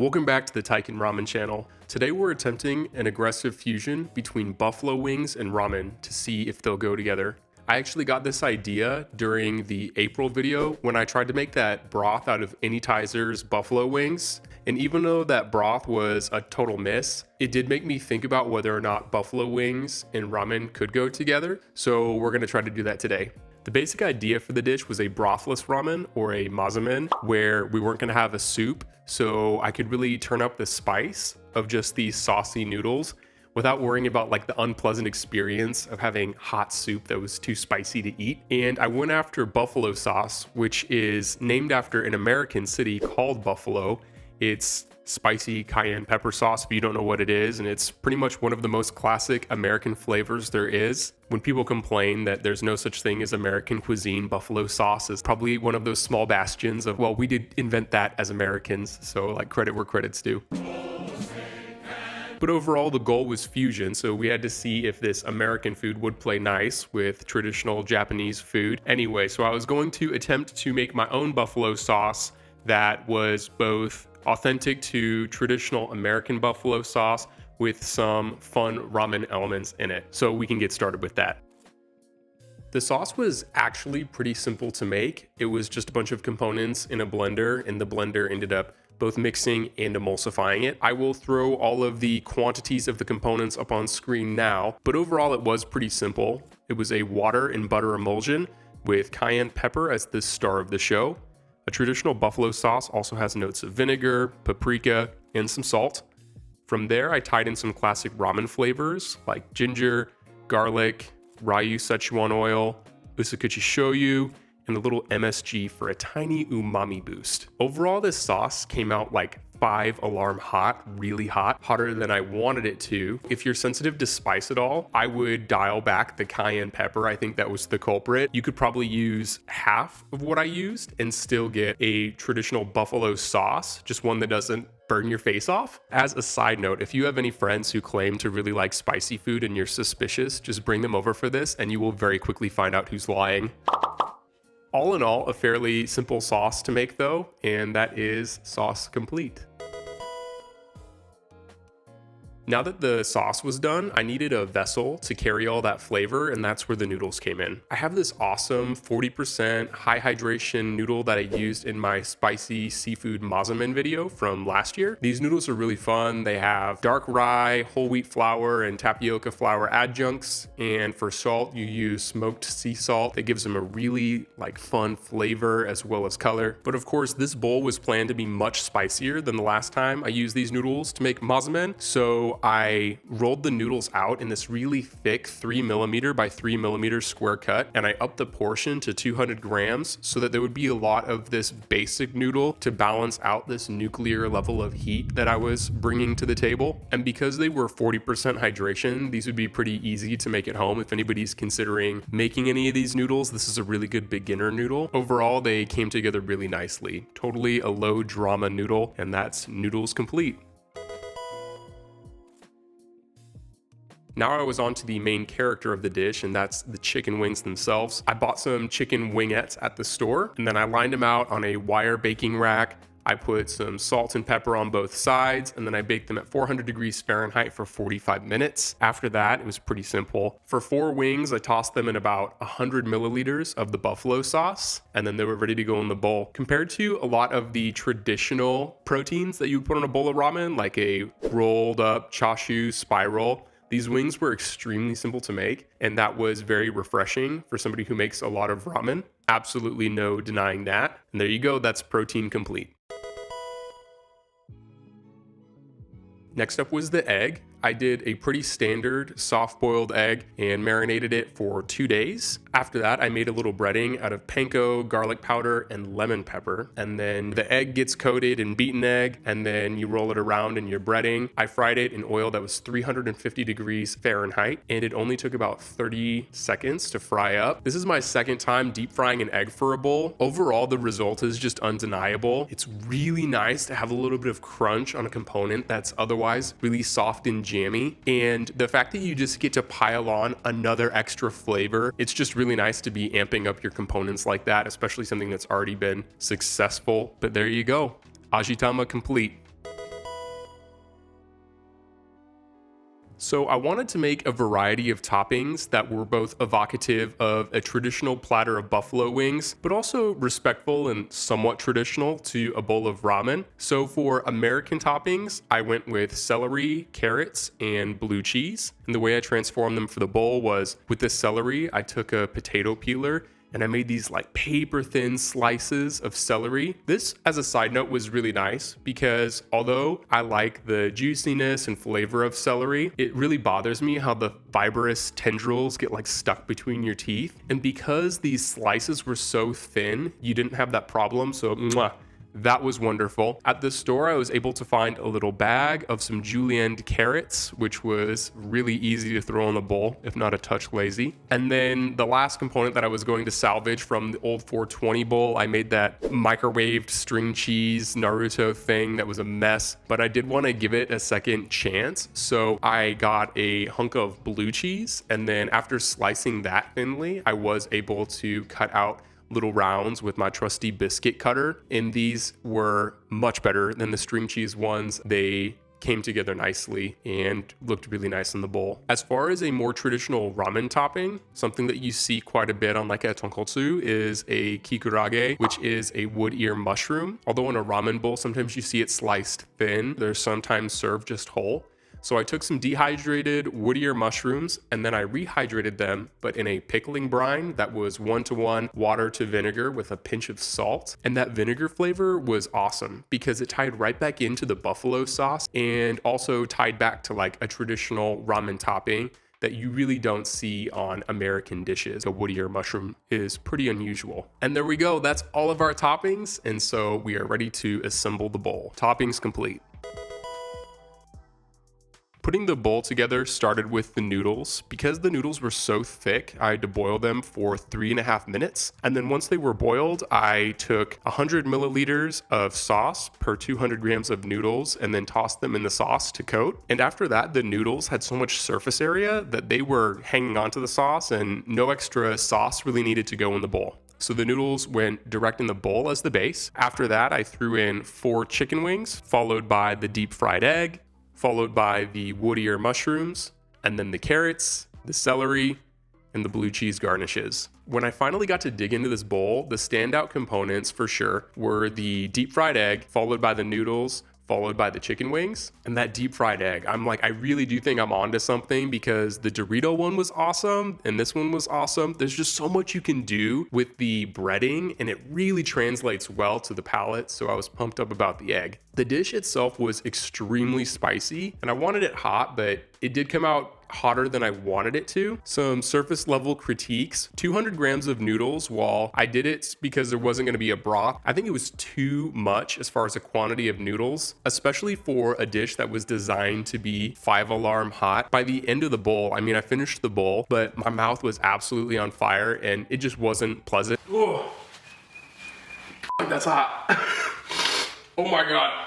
Welcome back to the Taikin Ramen channel. Today we're attempting an aggressive fusion between buffalo wings and ramen to see if they'll go together. I actually got this idea during the April video when I tried to make that broth out of Anytizer's buffalo wings. And even though that broth was a total miss, it did make me think about whether or not buffalo wings and ramen could go together. So we're gonna try to do that today. The basic idea for the dish was a brothless ramen or a mazemen, where we weren't gonna have a soup, so I could really turn up the spice of just these saucy noodles without worrying about like the unpleasant experience of having hot soup that was too spicy to eat. And I went after buffalo sauce, which is named after an American city called Buffalo. It's spicy cayenne pepper sauce if you don't know what it is, and it's pretty much one of the most classic American flavors there is. When people complain that there's no such thing as American cuisine, buffalo sauce is probably one of those small bastions of, well, we did invent that as Americans, so like credit where credit's due. But overall, the goal was fusion, so we had to see if this American food would play nice with traditional Japanese food. Anyway, so I was going to attempt to make my own buffalo sauce that was both authentic to traditional American buffalo sauce with some fun ramen elements in it. So we can get started with that. The sauce was actually pretty simple to make. It was just a bunch of components in a blender, and the blender ended up both mixing and emulsifying it. I will throw all of the quantities of the components up on screen now, but overall it was pretty simple. It was a water and butter emulsion with cayenne pepper as the star of the show. A traditional buffalo sauce also has notes of vinegar, paprika, and some salt. From there, I tied in some classic ramen flavors like ginger, garlic, ryu Szechuan oil, usakuchi shoyu, and a little MSG for a tiny umami boost. Overall, this sauce came out like 5-alarm hot, really hot, hotter than I wanted it to. If you're sensitive to spice at all, I would dial back the cayenne pepper. I think that was the culprit. You could probably use half of what I used and still get a traditional buffalo sauce, just one that doesn't burn your face off. As a side note, if you have any friends who claim to really like spicy food and you're suspicious, just bring them over for this and you will very quickly find out who's lying. All in all, a fairly simple sauce to make though, and that is sauce complete. Now that the sauce was done, I needed a vessel to carry all that flavor, and that's where the noodles came in. I have this awesome 40% high hydration noodle that I used in my spicy seafood Mazemen video from last year. These noodles are really fun. They have dark rye, whole wheat flour, and tapioca flour adjuncts. And for salt, you use smoked sea salt that gives them a really fun flavor as well as color. But of course, this bowl was planned to be much spicier than the last time I used these noodles to make Mazemen. So I rolled the noodles out in this really thick 3mm by 3mm square cut, and I upped the portion to 200 grams so that there would be a lot of this basic noodle to balance out this nuclear level of heat that I was bringing to the table. And because they were 40% hydration, these would be pretty easy to make at home. If anybody's considering making any of these noodles, this is a really good beginner noodle. Overall, they came together really nicely. Totally a low drama noodle, and that's noodles complete. Now I was on to the main character of the dish, and that's the chicken wings themselves. I bought some chicken wingettes at the store, and then I lined them out on a wire baking rack. I put some salt and pepper on both sides, and then I baked them at 400 degrees Fahrenheit for 45 minutes. After that, it was pretty simple. For 4 wings, I tossed them in about 100 milliliters of the buffalo sauce, and then they were ready to go in the bowl. Compared to a lot of the traditional proteins that you would put on a bowl of ramen, like a rolled up chashu spiral, these wings were extremely simple to make, and that was very refreshing for somebody who makes a lot of ramen. Absolutely no denying that. And there you go, that's protein complete. Next up was the egg. I did a pretty standard soft-boiled egg and marinated it for 2 days. After that, I made a little breading out of panko, garlic powder, and lemon pepper. And then the egg gets coated in beaten egg, and then you roll it around in your breading. I fried it in oil that was 350 degrees Fahrenheit, and it only took about 30 seconds to fry up. This is my second time deep frying an egg for a bowl. Overall, the result is just undeniable. It's really nice to have a little bit of crunch on a component that's otherwise really soft and jammy, and the fact that you just get to pile on another extra flavor, it's just really nice to be amping up your components like that, especially something that's already been successful. But there you go, Ajitama complete. So I wanted to make a variety of toppings that were both evocative of a traditional platter of buffalo wings, but also respectful and somewhat traditional to a bowl of ramen. So for American toppings, I went with celery, carrots, and blue cheese. And the way I transformed them for the bowl was with the celery, I took a potato peeler and I made these like paper thin slices of celery. This, as a side note, was really nice because although I like the juiciness and flavor of celery, it really bothers me how the fibrous tendrils get like stuck between your teeth. And because these slices were so thin, you didn't have that problem. So mwah. That was wonderful. At the store, I was able to find a little bag of some julienned carrots, which was really easy to throw in the bowl, if not a touch lazy. And then the last component that I was going to salvage from the old 420 bowl, I made that microwaved string cheese Naruto thing that was a mess, but I did want to give it a second chance. So I got a hunk of blue cheese, and then after slicing that thinly, I was able to cut out little rounds with my trusty biscuit cutter, and these were much better than the string cheese ones. They came together nicely and looked really nice in the bowl. As far as a more traditional ramen topping, something that you see quite a bit on like a tonkotsu is a kikurage, which is a wood ear mushroom. Although in a ramen bowl, sometimes you see it sliced thin. They're sometimes served just whole. So I took some dehydrated wood ear mushrooms and then I rehydrated them, but in a pickling brine that was 1-to-1 water to vinegar with a pinch of salt. And that vinegar flavor was awesome because it tied right back into the buffalo sauce and also tied back to like a traditional ramen topping that you really don't see on American dishes. A wood ear mushroom is pretty unusual. And there we go, that's all of our toppings. And so we are ready to assemble the bowl. Toppings complete. Putting the bowl together started with the noodles. Because the noodles were so thick, I had to boil them for 3.5 minutes. And then once they were boiled, I took 100 milliliters of sauce per 200 grams of noodles and then tossed them in the sauce to coat. And after that, the noodles had so much surface area that they were hanging onto the sauce and no extra sauce really needed to go in the bowl. So the noodles went direct in the bowl as the base. After that, I threw in 4 chicken wings, followed by the deep fried egg, followed by the wood ear mushrooms, and then the carrots, the celery, and the blue cheese garnishes. When I finally got to dig into this bowl, the standout components for sure were the deep fried egg, followed by the noodles, followed by the chicken wings, and that deep fried egg. I'm like, I really do think I'm onto something because the Dorito one was awesome and this one was awesome. There's just so much you can do with the breading and it really translates well to the palate. So I was pumped up about the egg. The dish itself was extremely spicy and I wanted it hot, but it did come out hotter than I wanted it to. Some surface level critiques: 200 grams of noodles. While I did it because there wasn't going to be a broth, I think it was too much as far as a quantity of noodles, especially for a dish that was designed to be 5-alarm hot. By the end of the bowl, I mean, I finished the bowl, but my mouth was absolutely on fire and it just wasn't pleasant. Oh, that's hot. Oh my God.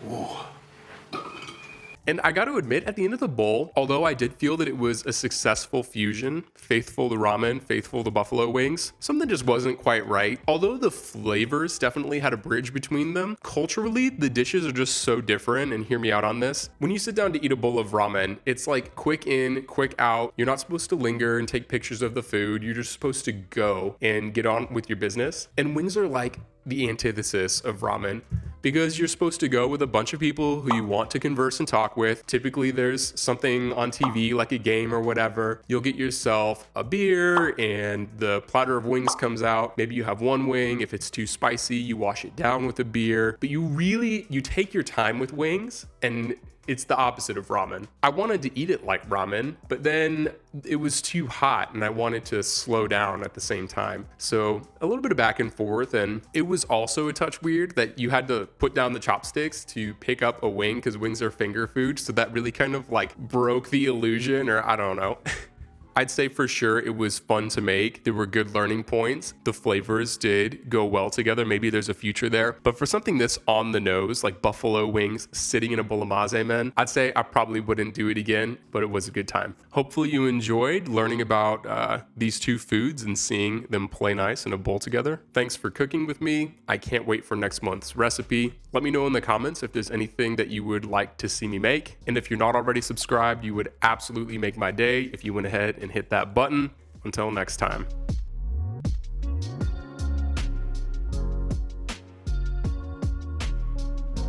Oh. And I got to admit, at the end of the bowl, although I did feel that it was a successful fusion, faithful to ramen, faithful to buffalo wings, something just wasn't quite right. Although the flavors definitely had a bridge between them, culturally, the dishes are just so different, and hear me out on this. When you sit down to eat a bowl of ramen, it's like quick in, quick out. You're not supposed to linger and take pictures of the food. You're just supposed to go and get on with your business. And wings are like the antithesis of ramen, because you're supposed to go with a bunch of people who you want to converse and talk with. Typically there's something on TV like a game or whatever. You'll get yourself a beer and the platter of wings comes out. Maybe you have one wing. If it's too spicy, you wash it down with a beer. But you take your time with wings, and it's the opposite of ramen. I wanted to eat it like ramen, but then it was too hot and I wanted to slow down at the same time. So a little bit of back and forth, and it was also a touch weird that you had to put down the chopsticks to pick up a wing because wings are finger food. So that really kind of like broke the illusion, or I don't know. I'd say for sure it was fun to make. There were good learning points. The flavors did go well together. Maybe there's a future there. But for something this on the nose, like buffalo wings sitting in a bowl of Mazemen, I'd say I probably wouldn't do it again, but it was a good time. Hopefully you enjoyed learning about these two foods and seeing them play nice in a bowl together. Thanks for cooking with me. I can't wait for next month's recipe. Let me know in the comments if there's anything that you would like to see me make. And if you're not already subscribed, you would absolutely make my day if you went ahead and hit that button. Until next time.